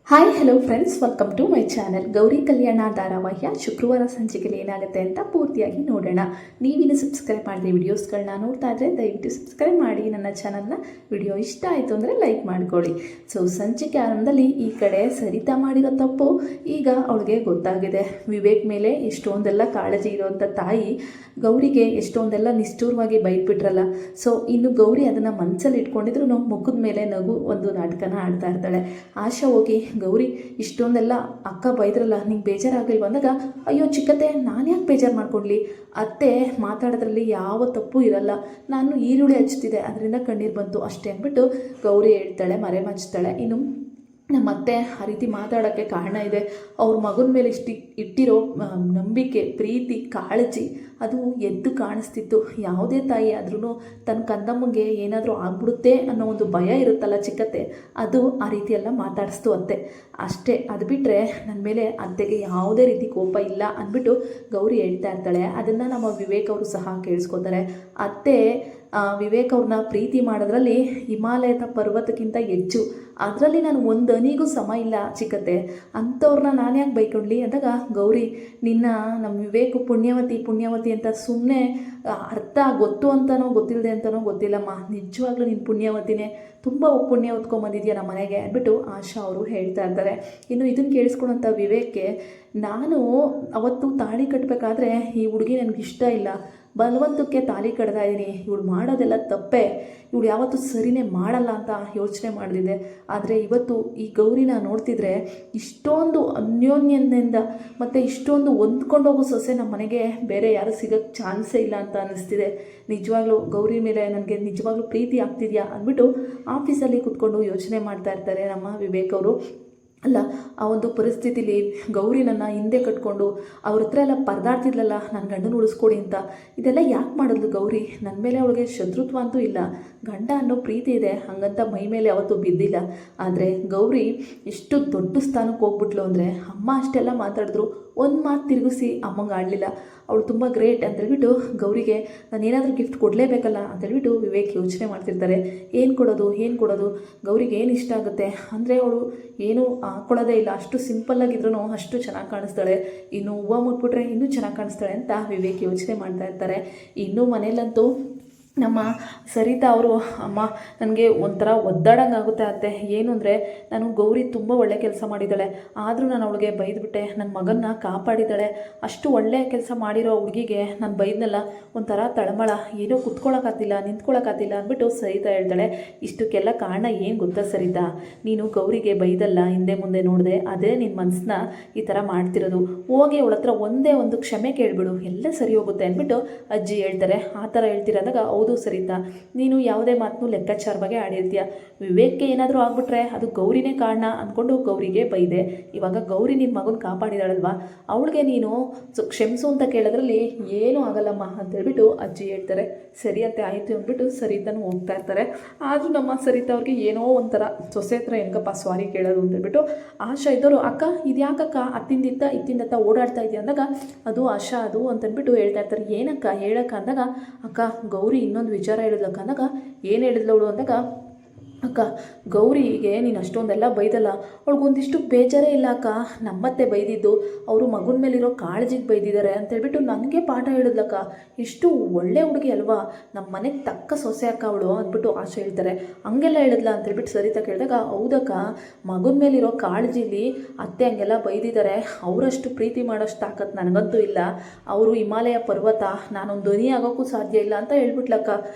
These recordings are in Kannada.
Hi hello friends, welcome to my channel. Gauri Kalyana ಧಾರಾವಾಹಿಯ ಶುಕ್ರವಾರ ಸಂಚಿಕೆಯಲ್ಲಿ ಏನಾಗುತ್ತೆ ಅಂತ ಪೂರ್ತಿಯಾಗಿ ನೋಡೋಣ. ನೀವಿನ್ನು ಸಬ್ಸ್ಕ್ರೈಬ್ ಮಾಡಿದೆ ವಿಡಿಯೋಸ್ಗಳನ್ನ ನೋಡ್ತಾ ಇದ್ದರೆ ದಯವಿಟ್ಟು ಸಬ್ಸ್ಕ್ರೈಬ್ ಮಾಡಿ ನನ್ನ ಚಾನಲ್ನ. ವಿಡಿಯೋ ಇಷ್ಟ ಆಯಿತು ಅಂದರೆ ಲೈಕ್ ಮಾಡ್ಕೊಳ್ಳಿ. ಸೊ ಸಂಚಿಕೆ ಆರಂಭದಲ್ಲಿ ಈ ಕಡೆ ಸರಿತಾ ಮಾಡಿರೋ ತಪ್ಪು ಈಗ ಅವಳಿಗೆ ಗೊತ್ತಾಗಿದೆ. ವಿವೇಕ್ ಮೇಲೆ ಎಷ್ಟೊಂದೆಲ್ಲ ಕಾಳಜಿ ಇರೋವಂಥ ತಾಯಿ ಗೌರಿಗೆ ಎಷ್ಟೊಂದೆಲ್ಲ ನಿಷ್ಠೂರವಾಗಿ ಬೈದ್ಬಿಟ್ರಲ್ಲ. ಸೊ ಇನ್ನು ಗೌರಿ ಅದನ್ನು ಮನಸ್ಸಲ್ಲಿ ಇಟ್ಕೊಂಡಿದ್ರು ಮುಖದ ಮೇಲೆ ನಗು ಒಂದು ನಾಟಕನ ಆಡ್ತಾ ಇರ್ತಾಳೆ. ಆಶಾ ಹೋಗಿ, ಗೌರಿ ಇಷ್ಟೊಂದೆಲ್ಲ ಅಕ್ಕ ಬೈದ್ರಲ್ಲ, ನಿಂಗೆ ಬೇಜಾರಾಗಲಿಲ್ಲ ಅಂದಾಗ, ಅಯ್ಯೋ ಚಿಕ್ಕತ್ತೆ ನಾನು ಯಾಕೆ ಬೇಜಾರು ಮಾಡ್ಕೊಡ್ಲಿ, ಅತ್ತೆ ಮಾತಾಡೋದ್ರಲ್ಲಿ ಯಾವ ತಪ್ಪು ಇರಲ್ಲ, ನಾನು ಈರುಳ್ಳಿ ಹಚ್ತಿದ್ದೆ ಅದರಿಂದ ಕಣ್ಣೀರು ಬಂತು ಅಷ್ಟೇ ಅಂದ್ಬಿಟ್ಟು ಗೌರಿ ಹೇಳ್ತಾಳೆ, ಮರೆ ಮಚ್ತಾಳೆ. ಇನ್ನು ನಮ್ಮ ಅತ್ತೆ ಆ ರೀತಿ ಮಾತಾಡೋಕ್ಕೆ ಕಾರಣ ಇದೆ, ಅವ್ರ ಮಗನ ಮೇಲೆ ಇಟ್ಟಿರೋ ನಂಬಿಕೆ, ಪ್ರೀತಿ, ಕಾಳಜಿ ಅದು ಎದ್ದು ಕಾಣಿಸ್ತಿತ್ತು. ಯಾವುದೇ ತಾಯಿ ಆದ್ರೂ ತನ್ನ ಕಂದಮ್ಮಂಗೆ ಏನಾದರೂ ಆಗ್ಬಿಡುತ್ತೆ ಅನ್ನೋ ಒಂದು ಭಯ ಇರುತ್ತಲ್ಲ ಚಿಕ್ಕತ್ತೆ, ಅದು ಆ ರೀತಿಯೆಲ್ಲ ಮಾತಾಡಿಸ್ತು ಅತ್ತೆ ಅಷ್ಟೇ. ಅದು ಬಿಟ್ಟರೆ ನನ್ನ ಮೇಲೆ ಅತ್ತೆಗೆ ಯಾವುದೇ ರೀತಿ ಕೋಪ ಇಲ್ಲ ಅಂದ್ಬಿಟ್ಟು ಗೌರಿ ಹೇಳ್ತಾ ಇರ್ತಾಳೆ. ಅದನ್ನು ನಮ್ಮ ವಿವೇಕ್ ಅವರು ಸಹ ಕೇಳಿಸ್ಕೊತಾರೆ. ಅತ್ತೆ ವಿವೇಕ್ ಅವ್ರನ್ನ ಪ್ರೀತಿ ಮಾಡೋದ್ರಲ್ಲಿ ಹಿಮಾಲಯದ ಪರ್ವತಕ್ಕಿಂತ ಹೆಚ್ಚು, ಅದರಲ್ಲಿ ನಾನು ಒಂದು ಹನಿಗೂ ಸಮ ಇಲ್ಲ ಚಿಕ್ಕತ್ತೆ, ಅಂಥವ್ರನ್ನ ನಾನು ಯಾಕೆ ಬೈಕೊಂಡ್ಲಿ ಅಂದಾಗ, ಗೌರಿ ನಿನ್ನ ನಮ್ಮ ವಿವೇಕು ಪುಣ್ಯವತಿ ಅಂತ ಸುಮ್ಮನೆ ಅರ್ಥ ಗೊತ್ತು ಅಂತನೋ ಗೊತ್ತಿಲ್ಲದೆ ಅಂತನೋ ಗೊತ್ತಿಲ್ಲಮ್ಮ, ನಿಜವಾಗ್ಲೂ ನೀನು ಪುಣ್ಯವತಿನೇ, ತುಂಬ ಪುಣ್ಯ ಹೊತ್ಕೊಂಬಂದಿದ್ಯಾ ನಮ್ಮ ಮನೆಗೆ ಅಂದ್ಬಿಟ್ಟು ಆಶಾ ಅವರು ಹೇಳ್ತಾ ಇರ್ತಾರೆ. ಇನ್ನು ಇದನ್ನು ಕೇಳಿಸ್ಕೊಳೋಂಥ ವಿವೇಕ್ಗೆ, ನಾನು ಅವತ್ತು ತಾಳಿ ಕಟ್ಟಬೇಕಾದ್ರೆ ಈ ಹುಡುಗಿ ನನಗೆ ಇಷ್ಟ ಇಲ್ಲ, ಬಲವಂತಕ್ಕೆ ತಾಳಿ ಕಟ್ತಾ ಇದ್ದೀನಿ, ಇವಳು ಮಾಡೋದೆಲ್ಲ ತಪ್ಪೇ, ಇವಳು ಯಾವತ್ತೂ ಸರಿನೇ ಮಾಡಲ್ಲ ಅಂತ ಯೋಚನೆ ಮಾಡಿದೆ. ಆದರೆ ಇವತ್ತು ಈ ಗೌರಿನ ನೋಡ್ತಿದ್ರೆ ಇಷ್ಟೊಂದು ಅನ್ಯೋನ್ಯದಿಂದ ಮತ್ತು ಇಷ್ಟೊಂದು ಹೊಂದ್ಕೊಂಡೋಗೋ ಸೊಸೆ ನಮ್ಮ ಮನೆಗೆ ಬೇರೆ ಯಾರು ಸಿಗೋಕ್ಕೆ ಚಾನ್ಸೇ ಇಲ್ಲ ಅಂತ ಅನ್ನಿಸ್ತಿದೆ. ನಿಜವಾಗ್ಲೂ ಗೌರಿ ಮೇಲೆ ನನಗೆ ನಿಜವಾಗ್ಲೂ ಪ್ರೀತಿ ಆಗ್ತಿದೆಯಾ ಅಂದ್ಬಿಟ್ಟು ಆಫೀಸಲ್ಲಿ ಕೂತ್ಕೊಂಡು ಯೋಚನೆ ಮಾಡ್ತಾ ಇರ್ತಾರೆ ನಮ್ಮ ವಿವೇಕ್ ಅವರು. ಅಲ್ಲ, ಆ ಒಂದು ಪರಿಸ್ಥಿತಿಲಿ ಗೌರಿ ನನ್ನ ಹಿಂದೆ ಕಟ್ಕೊಂಡು ಅವ್ರ ಹತ್ರ ಎಲ್ಲ ಪರದಾಡ್ತಿದ್ಲಲ್ಲ, ನನ್ನ ಗಂಡನ ಉಳಿಸ್ಕೊಡಿ ಅಂತ. ಇದೆಲ್ಲ ಯಾಕೆ ಮಾಡಿದ್ಲು ಗೌರಿ? ನನ್ನ ಮೇಲೆ ಅವಳಿಗೆ ಶತ್ರುತ್ವ ಅಂತೂ ಇಲ್ಲ, ಗಂಡ ಅನ್ನೋ ಪ್ರೀತಿ ಇದೆ, ಹಂಗಂತ ಮೈ ಮೇಲೆ ಯಾವತ್ತೂ ಬಿದ್ದಿಲ್ಲ. ಆದರೆ ಗೌರಿ ಎಷ್ಟು ದೊಡ್ಡ ಸ್ಥಾನಕ್ಕೆ ಹೋಗ್ಬಿಟ್ಲು ಅಂದರೆ, ಅಮ್ಮ ಅಷ್ಟೆಲ್ಲ ಮಾತಾಡಿದ್ರು ಒಂದು ಮಾತು ತಿರುಗಿಸಿ ಅಮ್ಮಂಗೆ ಆಡಲಿಲ್ಲ. ಅವಳು ತುಂಬ ಗ್ರೇಟ್ ಅಂತೇಳ್ಬಿಟ್ಟು ಗೌರಿಗೆ ನಾನು ಏನಾದರೂ ಗಿಫ್ಟ್ ಕೊಡಲೇಬೇಕಲ್ಲ ಅಂತೇಳ್ಬಿಟ್ಟು ವಿವೇಕ್ ಯೋಚನೆ ಮಾಡ್ತಿರ್ತಾರೆ. ಏನು ಕೊಡೋದು ಗೌರಿಗೆ ಏನು ಇಷ್ಟ ಆಗುತ್ತೆ ಅಂದರೆ, ಅವಳು ಏನೂ ಹಾಕ್ಕೊಳ್ಳೋದೇ ಇಲ್ಲ, ಅಷ್ಟು ಸಿಂಪಲ್ಲಾಗಿದ್ರೂ ಅಷ್ಟು ಚೆನ್ನಾಗಿ ಕಾಣಿಸ್ತಾಳೆ, ಇನ್ನು ಹೂವು ಮುಟ್ಬಿಟ್ರೆ ಇನ್ನೂ ಚೆನ್ನಾಗಿ ಕಾಣಿಸ್ತಾಳೆ ಅಂತ ವಿವೇಕ್ ಯೋಚನೆ ಮಾಡ್ತಾ ಇರ್ತಾರೆ. ಇನ್ನೂ ಮನೇಲಂತೂ ನಮ್ಮ ಸರಿತಾ ಅವರು, ಅಮ್ಮ ನನಗೆ ಒಂಥರ ಒದ್ದಾಡಂಗೆ ಆಗುತ್ತೆ ಅತ್ತೆ. ಏನು ಅಂದರೆ, ನಾನು ಗೌರಿ ತುಂಬ ಒಳ್ಳೆ ಕೆಲಸ ಮಾಡಿದ್ದಾಳೆ, ಆದರೂ ನಾನು ಅವಳಿಗೆ ಬೈದ್ಬಿಟ್ಟೆ, ನನ್ನ ಮಗನ್ನ ಕಾಪಾಡಿದ್ದಾಳೆ, ಅಷ್ಟು ಒಳ್ಳೆಯ ಕೆಲಸ ಮಾಡಿರೋ ಹುಡುಗಿಗೆ ನಾನು ಬೈದ್ನಲ್ಲ, ಒಂಥರ ತಳಮಳ, ಏನೋ ಕುತ್ಕೊಳ್ಳೋಕ್ಕಾಗ್ತಿಲ್ಲ, ನಿಂತ್ಕೊಳ್ಳೋಕ್ಕಾಗ್ತಿಲ್ಲ ಅಂದ್ಬಿಟ್ಟು ಸರಿತಾ ಹೇಳ್ತಾಳೆ. ಇಷ್ಟಕ್ಕೆಲ್ಲ ಕಾರಣ ಏನು ಗೊತ್ತಾ ಸರಿತಾ, ನೀನು ಗೌರಿಗೆ ಬೈದಲ್ಲ, ಹಿಂದೆ ಮುಂದೆ ನೋಡಿದೆ, ಅದೇ ನಿನ್ನ ಮನಸ್ಸನ್ನ ಈ ಥರ ಮಾಡ್ತಿರೋದು. ಹೋಗಿ ಅವಳ ಹತ್ರ ಒಂದೇ ಒಂದು ಕ್ಷಮೆ ಕೇಳಿಬಿಡು, ಎಲ್ಲ ಸರಿ ಹೋಗುತ್ತೆ ಅಂದ್ಬಿಟ್ಟು ಅಜ್ಜಿ ಹೇಳ್ತಾರೆ. ಆ ಥರ ಹೇಳ್ತಿರೋದಾಗ, ಹೌದು ಸರಿತಾ, ನೀನು ಯಾವುದೇ ಮಾತನ್ನು ಲೆಕ್ಕಾಚಾರವಾಗಿ ಆಡಿರ್ತೀಯ, ವಿವೇಕ್ಗೆ ಏನಾದರೂ ಆಗ್ಬಿಟ್ರೆ ಅದು ಗೌರಿನೇ ಕಾರಣ ಅಂದ್ಕೊಂಡು ಗೌರಿಗೆ ಬೈದೆ. ಇವಾಗ ಗೌರಿ ನಿನ್ನ ಮಗನ ಕಾಪಾಡಿದಾಳಲ್ವಾ, ಅವಳಿಗೆ ನೀನು ಕ್ಷಮಿಸು ಅಂತ ಕೇಳೋದ್ರಲ್ಲಿ ಏನೂ ಆಗಲ್ಲಮ್ಮ ಅಂತೇಳ್ಬಿಟ್ಟು ಅಜ್ಜಿ ಹೇಳ್ತಾರೆ. ಸರಿ ಅತ್ತೆ ಆಯಿತು ಅಂದ್ಬಿಟ್ಟು ಸರಿತಾನು ಹೋಗ್ತಾ ಇರ್ತಾರೆ. ಆದರೂ ನಮ್ಮ ಸರಿತಾ ಅವ್ರಿಗೆ ಏನೋ ಒಂಥರ ಸೊಸೆ ಹತ್ರ ಹೆಂಗಪ್ಪ ಸಾರಿ ಕೇಳೋದು ಅಂತೇಳ್ಬಿಟ್ಟು ಆಶಾ ಇದ್ದವರು, ಅಕ್ಕ ಇದು ಯಾಕಕ್ಕ ಇತ್ತಿಂದತ್ತ ಓಡಾಡ್ತಾ ಇದೆಯಾ ಅಂದಾಗ, ಅದು ಆಶಾ ಅದು ಅಂತಂದ್ಬಿಟ್ಟು ಹೇಳ್ತಾ ಇರ್ತಾರೆ. ಏನಕ್ಕ ಹೇಳಕ್ಕ ಅಂದಾಗ, ಅಕ್ಕ ಗೌರಿ ಇನ್ನೊಂದು ವಿಚಾರ ಹೇಳಿದ್ಲಕ್ಕ ಅಂದಾಗ, ಏನು ಹೇಳಿದ್ಲವಳು ಅಂದಾಗ, ಅಕ್ಕ ಗೌರಿಗೆ ನೀನು ಅಷ್ಟೊಂದೆಲ್ಲ ಬೈದಲ್ಲ, ಅವಳಿಗೊಂದಿಷ್ಟು ಬೇಜಾರೇ ಇಲ್ಲ ಅಕ್ಕ, ನಮ್ಮತ್ತೆ ಬೈದಿದ್ದು ಅವರು ಮಗನ ಮೇಲಿರೋ ಕಾಳಜಿಗೆ ಬೈದಿದ್ದಾರೆ ಅಂತೇಳ್ಬಿಟ್ಟು ನನಗೆ ಪಾಠ ಹೇಳಿದ್ಲಕ್ಕ, ಎಷ್ಟು ಒಳ್ಳೆ ಹುಡುಗಿ ಅಲ್ವಾ, ನಮ್ಮ ಮನೆಗೆ ತಕ್ಕ ಸೊಸೆ ಅಕ್ಕ ಅವಳು ಅಂದ್ಬಿಟ್ಟು ಆಶೆ ಹೇಳ್ತಾರೆ. ಹಂಗೆಲ್ಲ ಹೇಳಿದ್ಲ ಅಂತೇಳ್ಬಿಟ್ಟು ಸರಿತಾ ಕೇಳಿದಾಗ, ಹೌದಕ್ಕ ಮಗನ ಮೇಲಿರೋ ಕಾಳಜಿಲಿ ಅತ್ತೆ ಹಂಗೆಲ್ಲ ಬೈದಿದ್ದಾರೆ, ಅವರಷ್ಟು ಪ್ರೀತಿ ಮಾಡೋಷ್ಟು ತಾಕತ್ತು ನನಗಂತೂ ಇಲ್ಲ, ಅವರು ಹಿಮಾಲಯ ಪರ್ವತ, ನಾನೊಂದು ಧ್ವನಿ ಆಗೋಕ್ಕೂ ಸಾಧ್ಯ ಇಲ್ಲ ಅಂತ ಹೇಳ್ಬಿಟ್ಲಕ್ಕ,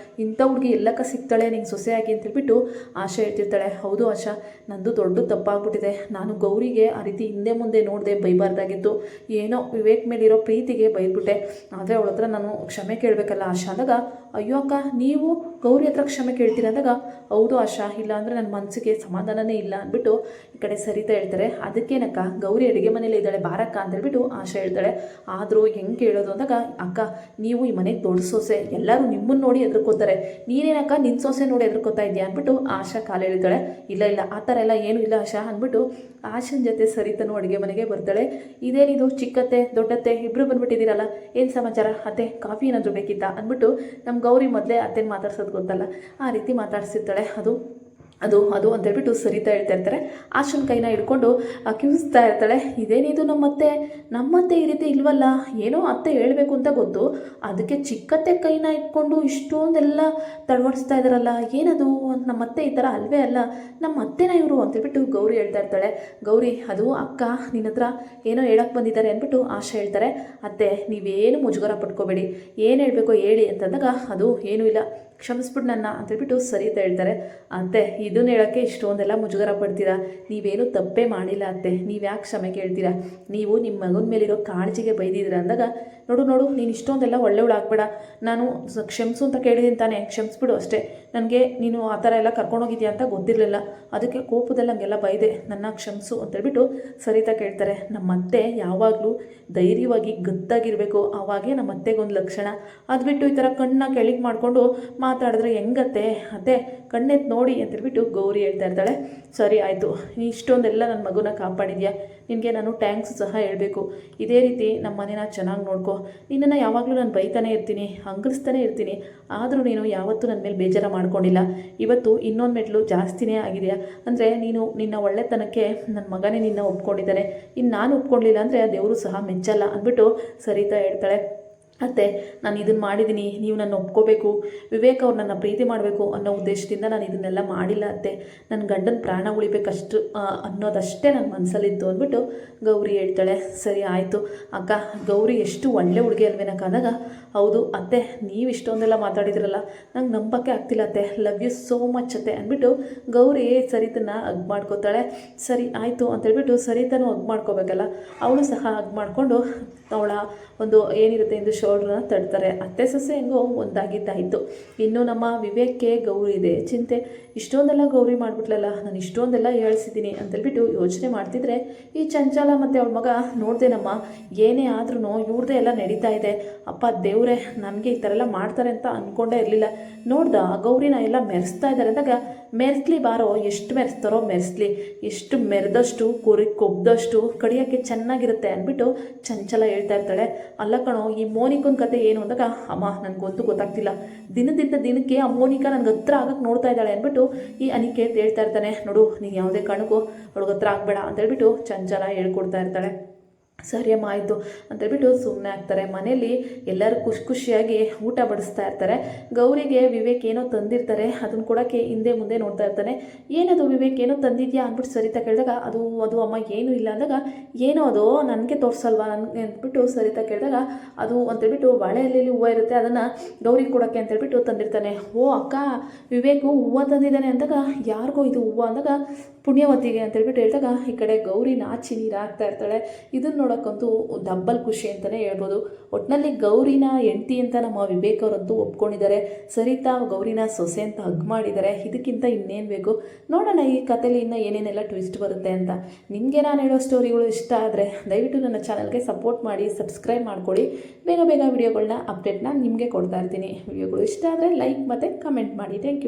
ಇಂಥ ಹುಡುಗಿ ಎಲ್ಲಕ್ಕ ಸಿಗ್ತಾಳೆ ನಿಂಗೆ ಸೊಸೆಯಾಗಿ ಅಂತೇಳ್ಬಿಟ್ಟು ಆಶಾ ಹೇಳ್ತಿರ್ತಾಳೆ. ಹೌದು ಆಶಾ, ನಂದು ದೊಡ್ಡ ತಪ್ಪಾಗ್ಬಿಟ್ಟಿದೆ, ನಾನು ಗೌರಿಗೆ ಆ ರೀತಿ ಹಿಂದೆ ಮುಂದೆ ನೋಡಿದೆ, ಬೈಬಾರ್ದಾಗಿತ್ತು, ಏನೋ ವಿವೇಕ್ ಮೇಲಿರೋ ಪ್ರೀತಿಗೆ ಬೈದ್ಬಿಟ್ಟೆ, ಆದರೆ ಅವಳ ಹತ್ರ ನಾನು ಕ್ಷಮೆ ಕೇಳಬೇಕಲ್ಲ ಆಶಾ ಅಂದಾಗ, ಅಯ್ಯೋ ಅಕ್ಕ ನೀವು ಗೌರಿ ಹತ್ರ ಕ್ಷಮೆ ಕೇಳ್ತೀರ ಅಂದಾಗ, ಹೌದು ಆಶಾ, ಇಲ್ಲ ಅಂದರೆ ನನ್ನ ಮನಸ್ಸಿಗೆ ಸಮಾಧಾನನೇ ಇಲ್ಲ ಅಂದ್ಬಿಟ್ಟು ಈ ಕಡೆ ಸರಿತಾ ಹೇಳ್ತಾರೆ. ಅದಕ್ಕೇನಕ್ಕ ಗೌರಿ ಅಡುಗೆ ಮನೇಲಿ ಇದ್ದಾಳೆ ಬಾರಕ್ಕ ಅಂತೇಳ್ಬಿಟ್ಟು ಆಶಾ ಹೇಳ್ತಾಳೆ. ಆದರೂ ಹೆಂಗೆ ಕೇಳೋದು ಅಂದಾಗ, ಅಕ್ಕ ನೀವು ಈ ಮನೆಗೆ ದೊಡ್ಡ ಸೊಸೆ, ಎಲ್ಲರೂ ನಿಮ್ಮನ್ನು ನೋಡಿ ಎದುರ್ಕೋತಾರೆ, ನೀನೇನಕ್ಕ ನಿನ್ನ ಸೊಸೆ ನೋಡಿ ಎದುರ್ಕೋತಾ ಇದೆಯಾ ಅಂದ್ಬಿಟ್ಟು ಆಶಾ ಕಾಲು ಎಳಿತಾಳೆ. ಇಲ್ಲ ಆ ಥರ ಎಲ್ಲ ಏನೂ ಇಲ್ಲ ಆಶಾ ಅಂದ್ಬಿಟ್ಟು ಆಶನ್ ಜೊತೆ ಸರಿತನು ಅಡುಗೆ ಮನೆಗೆ ಬರ್ತಾಳೆ. ಇದೇನಿದು ಚಿಕ್ಕತ್ತೆ ದೊಡ್ಡತ್ತೆ ಇಬ್ಬರು ಬಂದುಬಿಟ್ಟಿದ್ದೀರಲ್ಲ, ಏನು ಸಮಾಚಾರ ಅತ್ತೆ, ಕಾಫಿ ಏನಾದರೂ ಬೇಕಿತ್ತಾ ಅಂದ್ಬಿಟ್ಟು ನಮ್ಮ ಗೌರಿ ಮೊದಲೇ ಅತ್ತೆನ ಮಾತಾಡ್ಸೋದು ಗೊತ್ತಲ್ಲ, ಆ ರೀತಿ ಮಾತಾಡ್ಸಿರ್ತಾಳೆ. ಅದು ಅದು ಅದು ಅಂತೇಳ್ಬಿಟ್ಟು ಸರಿತಾ ಹೇಳ್ತಾ ಇರ್ತಾರೆ. ಆಶನ್ ಕೈನ ಹಿಡ್ಕೊಂಡು ಕಿವಿಸ್ತಾ ಇರ್ತಾಳೆ. ಇದೇನಿದು ನಮ್ಮತ್ತೆ ಈ ರೀತಿ ಇಲ್ವಲ್ಲ, ಏನೋ ಅತ್ತೆ ಹೇಳಬೇಕು ಅಂತ ಗೊತ್ತು, ಅದಕ್ಕೆ ಚಿಕ್ಕತ್ತೆ ಕೈನ ಇಟ್ಕೊಂಡು ಇಷ್ಟೊಂದೆಲ್ಲ ತಡವಡಿಸ್ತಾ ಇದ್ದಾರಲ್ಲ, ಏನದು ಅಂತ ನಮ್ಮತ್ತೆ ಈ ಥರ ಅಲ್ವೇ ಅಲ್ಲ, ನಮ್ಮ ಅತ್ತೆನ ಇವರು ಅಂತೇಳ್ಬಿಟ್ಟು ಗೌರಿ ಹೇಳ್ತಾ ಇರ್ತಾಳೆ. ಗೌರಿ ಅದು ಅಕ್ಕ ನಿನ್ನ ಹತ್ರ ಏನೋ ಹೇಳಕ್ಕೆ ಬಂದಿದ್ದಾರೆ ಅಂದ್ಬಿಟ್ಟು ಆಶಾ ಹೇಳ್ತಾರೆ. ಅತ್ತೆ ನೀವೇನು ಮುಜುಗರ ಪಟ್ಕೋಬೇಡಿ, ಏನು ಹೇಳಬೇಕೋ ಹೇಳಿ ಅಂತಂದಾಗ ಅದು ಏನೂ ಇಲ್ಲ, ಕ್ಷಮಿಸ್ಬಿಟ್ಟು ನನ್ನ ಅಂತೇಳ್ಬಿಟ್ಟು ಸರಿತಾ ಹೇಳ್ತಾರೆ. ಅತ್ತೆ ಇದನ್ನ ಹೇಳೋಕ್ಕೆ ಇಷ್ಟೊಂದೆಲ್ಲ ಮುಜುಗರ ಪಡ್ತೀರಾ, ನೀವೇನು ತಪ್ಪೇ ಮಾಡಿಲ್ಲ ಅತ್ತೆ, ನೀವು ಯಾಕೆ ಕ್ಷಮೆ ಕೇಳ್ತೀರಾ, ನೀವು ನಿಮ್ಮ ಮಗನ ಮೇಲಿರೋ ಕಾಳಜಿಗೆ ಬೈದಿದ್ದೀರಾ ಅಂದಾಗ ನೋಡು ನೀನು ಇಷ್ಟೊಂದೆಲ್ಲ ಒಳ್ಳೆಯವಳು ಆಗಬೇಡ, ನಾನು ಕ್ಷಮಿಸು ಅಂತ ಕೇಳಿದ್ದೀನಿ ತಾನೇ, ಕ್ಷಮಿಸ್ಬಿಡು ಅಷ್ಟೇ, ನನಗೆ ನೀನು ಆ ಥರ ಎಲ್ಲ ಕರ್ಕೊಂಡೋಗಿದ್ಯಾ ಅಂತ ಗೊತ್ತಿರಲಿಲ್ಲ, ಅದಕ್ಕೆ ಕೋಪದಲ್ಲಿ ಹಂಗೆಲ್ಲ ಬೈದೆ, ನನ್ನ ಕ್ಷಮಿಸು ಅಂತೇಳ್ಬಿಟ್ಟು ಸರಿತಾ ಕೇಳ್ತಾರೆ. ನಮ್ಮತ್ತೆ ಯಾವಾಗಲೂ ಧೈರ್ಯವಾಗಿ ಗದ್ದಾಗಿರಬೇಕು, ಆವಾಗೇ ನಮ್ಮ ಅತ್ತೆಗೊಂದು ಲಕ್ಷಣ, ಅದು ಬಿಟ್ಟು ಈ ಥರ ಕಣ್ಣನ್ನ ಕೆಳಗೆ ಮಾಡಿಕೊಂಡು ಮಾತಾಡಿದ್ರೆ ಹೆಂಗತ್ತೆ, ಅತ್ತೆ ಕಣ್ಣೆತ್ತು ನೋಡಿ ಅಂತೇಳ್ಬಿಟ್ಟು ಗೌರಿ ಹೇಳ್ತಾ ಇರ್ತಾಳೆ. ಸರಿ ಆಯಿತು, ನೀ ಇಷ್ಟೊಂದೆಲ್ಲ ನನ್ನ ಮಗುನ ಕಾಪಾಡಿದ್ಯಾ, ನಿನಗೆ ನಾನು ಟ್ಯಾಂಕ್ಸ್ ಸಹ ಹೇಳಬೇಕು, ಇದೇ ರೀತಿ ನಮ್ಮ ಮನೇನ ಚೆನ್ನಾಗಿ ನೋಡ್ಕೊ, ನಿನ್ನನ್ನು ಯಾವಾಗಲೂ ನಾನು ಬೈತಾನೆ ಇರ್ತೀನಿ, ಅಂಗಲಿಸ್ತಾನೆ ಇರ್ತೀನಿ, ಆದರೂ ನೀನು ಯಾವತ್ತೂ ನನ್ನ ಮೇಲೆ ಬೇಜಾರು ಮಾಡ್ಕೊಂಡಿಲ್ಲ, ಇವತ್ತು ಇನ್ನೊಂದು ಮೆಟ್ಲು ಜಾಸ್ತಿನೇ ಆಗಿದೆಯಾ, ಅಂದರೆ ನೀನು ನಿನ್ನ ಒಳ್ಳೆತನಕ್ಕೆ ನನ್ನ ಮಗನೇ ನಿನ್ನ ಒಪ್ಕೊಂಡಿದ್ದಾನೆ, ಇನ್ನು ನಾನು ಒಪ್ಕೊಳ್ಳಿಲ್ಲ ಅಂದರೆ ಆ ದೇವರು ಸಹ ಮೆಚ್ಚಲ್ಲ ಅಂದ್ಬಿಟ್ಟು ಸರಿತಾ ಹೇಳ್ತಾಳೆ. ಅತ್ತೆ ನಾನು ಇದನ್ನು ಮಾಡಿದ್ದೀನಿ, ನೀವು ನನ್ನ ಒಪ್ಕೋಬೇಕು, ವಿವೇಕ್ ಅವ್ರು ನನ್ನ ಪ್ರೀತಿ ಮಾಡಬೇಕು ಅನ್ನೋ ಉದ್ದೇಶದಿಂದ ನಾನು ಇದನ್ನೆಲ್ಲ ಮಾಡಿಲ್ಲ ಅತ್ತೆ, ನನ್ನ ಗಂಡನ ಪ್ರಾಣ ಉಳಿಬೇಕಷ್ಟು ಅನ್ನೋದಷ್ಟೇ ನನ್ನ ಮನಸ್ಸಲ್ಲಿತ್ತು ಅಂದ್ಬಿಟ್ಟು ಗೌರಿ ಹೇಳ್ತಾಳೆ. ಸರಿ ಆಯಿತು ಅಕ್ಕ, ಗೌರಿ ಎಷ್ಟು ಒಳ್ಳೆ ಹುಡುಗಿ ಅಲ್ವೇನಕ್ಕಾದಾಗ ಹೌದು ಅತ್ತೆ, ನೀವು ಇಷ್ಟೊಂದೆಲ್ಲ ಮಾತಾಡಿದ್ರಲ್ಲ ನಂಗೆ ನಂಬಕ್ಕೆ ಆಗ್ತಿಲ್ಲ ಅತ್ತೆ, ಲವ್ ಯು ಸೋ ಮಚ್ ಅತ್ತೆ ಅಂದ್ಬಿಟ್ಟು ಗೌರಿ ಸರಿತನ ಹಗ್ ಮಾಡ್ಕೋತಾಳೆ. ಸರಿ ಆಯಿತು ಅಂತೇಳ್ಬಿಟ್ಟು ಸರಿತನೂ ಹಗ್ ಮಾಡ್ಕೋಬೇಕಲ್ಲ, ಅವಳು ಸಹ ಹಗ್ ಮಾಡಿಕೊಂಡು ಅವಳ ಒಂದು ಏನಿರುತ್ತೆ ಎಂದು ಶೋಲ್ಡ್ರನ್ನ ತಡ್ತಾರೆ. ಅತ್ತೆ ಸೊಸೆ ಹೆಂಗೋ ಒಂದಾಗಿದ್ದಾಯಿತು. ಇನ್ನು ನಮ್ಮ ವಿವೇಕ್ಗೆ ಗೌರಿ ಇದೆ ಚಿಂತೆ, ಇಷ್ಟೊಂದೆಲ್ಲ ಗೌರಿ ಮಾಡಿಬಿಟ್ಲಲ್ಲ, ನಾನು ಇಷ್ಟೊಂದೆಲ್ಲ ಹೇಳ್ಸಿದ್ದೀನಿ ಅಂತೇಳ್ಬಿಟ್ಟು ಯೋಚನೆ ಮಾಡ್ತಿದ್ರೆ ಈ ಚಂಚಲ ಮತ್ತು ಅವಳ ಮಗ ನೋಡ್ದೇನಮ್ಮ, ಏನೇ ಆದ್ರೂ ಇವ್ರದ್ದೇ ಎಲ್ಲ ನಡೀತಾ ಇದೆ, ಅಪ್ಪ ದೇವ್ರೆ ನನಗೆ ಈ ಥರ ಎಲ್ಲ ಮಾಡ್ತಾರೆ ಅಂತ ಅಂದ್ಕೊಂಡೇ ಇರಲಿಲ್ಲ, ನೋಡ್ದ ಗೌರಿನ ಎಲ್ಲ ಮೆರೆಸ್ತಾ ಇದ್ದಾರೆ ಅಂದಾಗ ಮೆರೆಸ್ಲಿ ಬಾರೋ, ಎಷ್ಟು ಮೆರೆಸ್ತಾರೋ ಮೆರೆಸ್ಲಿ, ಎಷ್ಟು ಮೆರೆದಷ್ಟು ಕುರಿ ಕೊಬ್ದಷ್ಟು ಕಡಿಯೋಕ್ಕೆ ಚೆನ್ನಾಗಿರುತ್ತೆ ಅಂದ್ಬಿಟ್ಟು ಚಂಚಲ ಹೇಳ್ತಾ ಇರ್ತಾಳೆ. ಅಲ್ಲ ಕಣೋ, ಈ ಮೋನಿಕನ ಕತೆ ಏನು ಅಂದಾಗ ಅಮ್ಮ ನನಗೊಂದು ಗೊತ್ತಾಗ್ತಿಲ್ಲ, ದಿನದಿಂದ ದಿನಕ್ಕೆ ಆ ಮೋನಿಕಾ ನನಗೆ ಹತ್ರ ಆಗಕ್ಕೆ ನೋಡ್ತಾ ಇದ್ದಾಳೆ ಅಂದ್ಬಿಟ್ಟು ಈ ಅನಿಕೇತ್ ಹೇಳ್ತಾ ಇರ್ತಾನೆ. ನೋಡು ನೀನು ಯಾವುದೇ ಕಾರಣಕ್ಕೂ ಅವಳಿಗೆ ಹತ್ರ ಆಗಬೇಡ ಅಂತೇಳ್ಬಿಟ್ಟು ಚಂಚಲ ಹೇಳ್ಕೊಡ್ತಾ ಇರ್ತಾಳೆ. ಸರಿ ಅಮ್ಮ ಆಯಿತು ಅಂತೇಳ್ಬಿಟ್ಟು ಸುಮ್ಮನೆ ಆಗ್ತಾರೆ. ಮನೇಲಿ ಎಲ್ಲರೂ ಖುಷಿಯಾಗಿ ಊಟ ಬಡಿಸ್ತಾ ಇರ್ತಾರೆ. ಗೌರಿಗೆ ವಿವೇಕ್ ಏನೋ ತಂದಿರ್ತಾರೆ, ಅದನ್ನು ಕೊಡೋಕ್ಕೆ ಹಿಂದೆ ಮುಂದೆ ನೋಡ್ತಾ ಇರ್ತಾನೆ. ಏನದು ವಿವೇಕ್ ಏನೋ ತಂದಿದ್ಯಾ ಅಂದ್ಬಿಟ್ಟು ಸರಿತಾ ಕೇಳಿದಾಗ ಅದು ಅಮ್ಮ ಏನೂ ಇಲ್ಲ ಅಂದಾಗ ಏನೋ ಅದು ನನಗೆ ತೋರಿಸಲ್ವಾ ನನಗೆ ಅಂದ್ಬಿಟ್ಟು ಸರಿತಾ ಕೇಳಿದಾಗ ಅದು ಅಂತೇಳ್ಬಿಟ್ಟು ಬಾಳೆ ಎಲೆಯಲ್ಲಿ ಹೂವು ಇರುತ್ತೆ, ಅದನ್ನು ಗೌರಿಗೆ ಕೊಡೋಕ್ಕೆ ಅಂತೇಳ್ಬಿಟ್ಟು ತಂದಿರ್ತಾನೆ. ಓ ಅಕ್ಕ, ವಿವೇಕು ಹೂವು ತಂದಿದ್ದಾನೆ ಅಂದಾಗ ಯಾರಿಗೋ ಇದು ಹೂವು ಅಂದಾಗ ಪುಣ್ಯವತಿಗೆ ಅಂತೇಳ್ಬಿಟ್ಟು ಹೇಳಿದಾಗ ಈ ಕಡೆ ಗೌರಿ ನಾಚಿ ನೀರು ಹಾಕ್ತಾ ಇರ್ತಾಳೆ. ಇದನ್ನು ನೋಡೋಕ್ಕಂತೂ ಡಬ್ಬಲ್ ಖುಷಿ ಅಂತಲೇ ಹೇಳ್ಬೋದು. ಒಟ್ಟಿನಲ್ಲಿ ಗೌರಿನ ಹೆಂಡ್ತಿ ಅಂತ ನಮ್ಮ ವಿವೇಕ್ ಅವರಂತೂ ಒಪ್ಕೊಂಡಿದ್ದಾರೆ, ಸರಿತಾ ಗೌರಿನ ಸೊಸೆ ಅಂತ ಹಗ್ ಮಾಡಿದ್ದಾರೆ. ಇದಕ್ಕಿಂತ ಇನ್ನೇನು ಬೇಕು ನೋಡೋಣ, ಈ ಕಥೆಯಲ್ಲಿ ಇನ್ನೂ ಏನೇನೆಲ್ಲ ಟ್ವಿಸ್ಟ್ ಬರುತ್ತೆ ಅಂತ. ನಿಮಗೆ ನಾನು ಹೇಳೋ ಸ್ಟೋರಿಗಳು ಇಷ್ಟ ಆದರೆ ದಯವಿಟ್ಟು ನನ್ನ ಚಾನಲ್ಗೆ ಸಪೋರ್ಟ್ ಮಾಡಿ, ಸಬ್ಸ್ಕ್ರೈಬ್ ಮಾಡ್ಕೊಳ್ಳಿ. ಬೇಗ ವಿಡಿಯೋಗಳನ್ನ ಅಪ್ಡೇಟ್ನ ನಿಮಗೆ ಕೊಡ್ತಾ ಇರ್ತೀನಿ. ವಿಡಿಯೋಗಳು ಇಷ್ಟ ಆದರೆ ಲೈಕ್ ಮತ್ತು ಕಮೆಂಟ್ ಮಾಡಿ. Thank you.